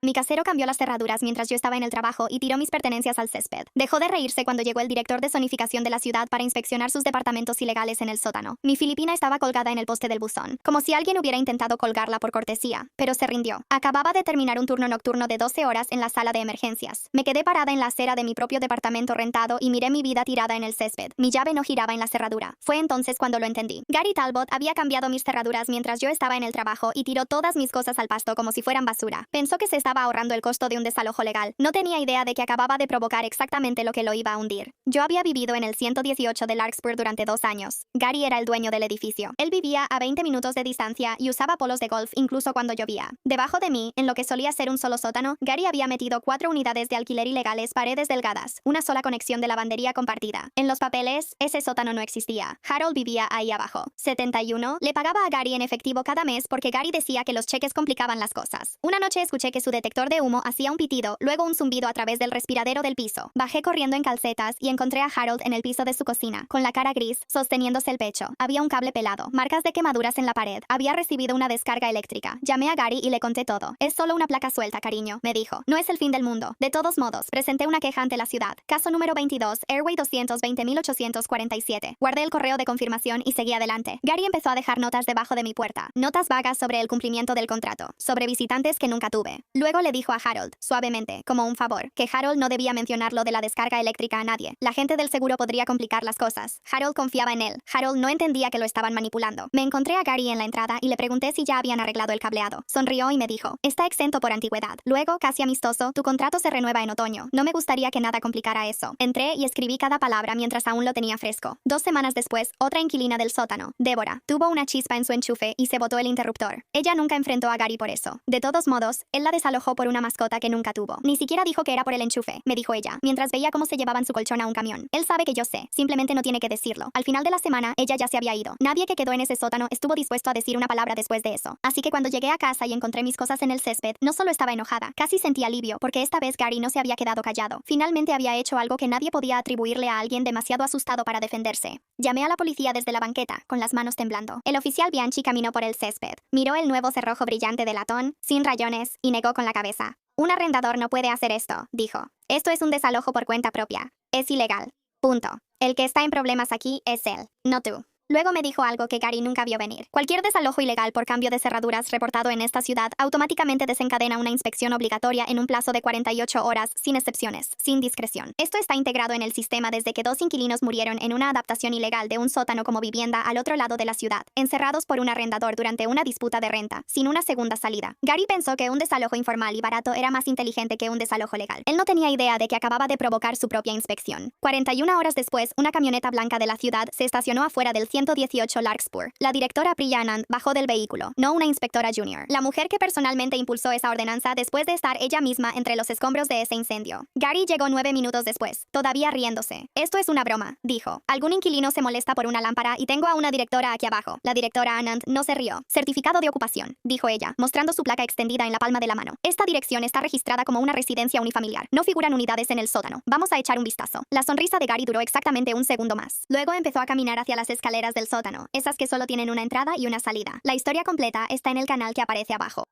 Mi casero cambió las cerraduras mientras yo estaba en el trabajo y tiró mis pertenencias al césped. Dejó de reírse cuando llegó el director de zonificación de la ciudad para inspeccionar sus departamentos ilegales en el sótano. Mi filipina estaba colgada en el poste del buzón, como si alguien hubiera intentado colgarla por cortesía, pero se rindió. Acababa de terminar un turno nocturno de 12 horas en la sala de emergencias. Me quedé parada en la acera de mi propio departamento rentado y miré mi vida tirada en el césped. Mi llave no giraba en la cerradura. Fue entonces cuando lo entendí. Gary Talbot había cambiado mis cerraduras mientras yo estaba en el trabajo y tiró todas mis cosas al pasto como si fueran basura. Pensó que se estaba ahorrando el costo de un desalojo legal. No tenía idea de que acababa de provocar exactamente lo que lo iba a hundir. Yo había vivido en el 118 de Larkspur durante 2 años. Gary era el dueño del edificio. Él vivía a 20 minutos de distancia y usaba polos de golf incluso cuando llovía. Debajo de mí, en lo que solía ser un solo sótano, Gary había metido 4 unidades de alquiler ilegales, paredes delgadas, una sola conexión de lavandería compartida. En los papeles, ese sótano no existía. Harold vivía ahí abajo. 71 le pagaba a Gary en efectivo cada mes porque Gary decía que los cheques complicaban las cosas. Una noche escuché que su detector de humo hacía un pitido, luego un zumbido a través del respiradero del piso. Bajé corriendo en calcetas y encontré a Harold en el piso de su cocina, con la cara gris, sosteniéndose el pecho. Había un cable pelado, marcas de quemaduras en la pared. Había recibido una descarga eléctrica. Llamé a Gary y le conté todo. Es solo una placa suelta, cariño, me dijo. No es el fin del mundo. De todos modos, presenté una queja ante la ciudad. Caso número 22, Airway 220.847. Guardé el correo de confirmación y seguí adelante. Gary empezó a dejar notas debajo de mi puerta. Notas vagas sobre el cumplimiento del contrato, sobre visitantes que nunca tuve. Luego le dijo a Harold, suavemente, como un favor, que Harold no debía mencionar lo de la descarga eléctrica a nadie. La gente del seguro podría complicar las cosas. Harold confiaba en él. Harold no entendía que lo estaban manipulando. Me encontré a Gary en la entrada y le pregunté si ya habían arreglado el cableado. Sonrió y me dijo, está exento por antigüedad. Luego, casi amistoso, tu contrato se renueva en otoño. No me gustaría que nada complicara eso. Entré y escribí cada palabra mientras aún lo tenía fresco. 2 semanas después, otra inquilina del sótano, Débora, tuvo una chispa en su enchufe y se botó el interruptor. Ella nunca enfrentó a Gary por eso. De todos modos, él la desalojó por una mascota que nunca tuvo. Ni siquiera dijo que era por el enchufe, me dijo ella, mientras veía cómo se llevaban su colchón a un camión. Él sabe que yo sé, simplemente no tiene que decirlo. Al final de la semana, ella ya se había ido. Nadie que quedó en ese sótano estuvo dispuesto a decir una palabra después de eso. Así que cuando llegué a casa y encontré mis cosas en el césped, no solo estaba enojada, casi sentí alivio, porque esta vez Gary no se había quedado callado. Finalmente había hecho algo que nadie podía atribuirle a alguien demasiado asustado para defenderse. Llamé a la policía desde la banqueta, con las manos temblando. El oficial Bianchi caminó por el césped, miró el nuevo cerrojo brillante de latón, sin rayones, y negó con la cabeza. Un arrendador no puede hacer esto, dijo. Esto es un desalojo por cuenta propia. Es ilegal. Punto. El que está en problemas aquí es él, no tú. Luego me dijo algo que Gary nunca vio venir. Cualquier desalojo ilegal por cambio de cerraduras reportado en esta ciudad automáticamente desencadena una inspección obligatoria en un plazo de 48 horas, sin excepciones, sin discreción. Esto está integrado en el sistema desde que 2 inquilinos murieron en una adaptación ilegal de un sótano como vivienda al otro lado de la ciudad, encerrados por un arrendador durante una disputa de renta, sin una segunda salida. Gary pensó que un desalojo informal y barato era más inteligente que un desalojo legal. Él no tenía idea de que acababa de provocar su propia inspección. 41 horas después, una camioneta blanca de la ciudad se estacionó afuera del 118 Larkspur. La directora Priya Anand bajó del vehículo, no una inspectora junior. La mujer que personalmente impulsó esa ordenanza después de estar ella misma entre los escombros de ese incendio. Gary llegó 9 minutos después, todavía riéndose. Esto es una broma, dijo. Algún inquilino se molesta por una lámpara y tengo a una directora aquí abajo. La directora Anand no se rió. Certificado de ocupación, dijo ella, mostrando su placa extendida en la palma de la mano. Esta dirección está registrada como una residencia unifamiliar. No figuran unidades en el sótano. Vamos a echar un vistazo. La sonrisa de Gary duró exactamente un segundo más. Luego empezó a caminar hacia las escaleras del sótano, esas que solo tienen una entrada y una salida. La historia completa está en el canal que aparece abajo.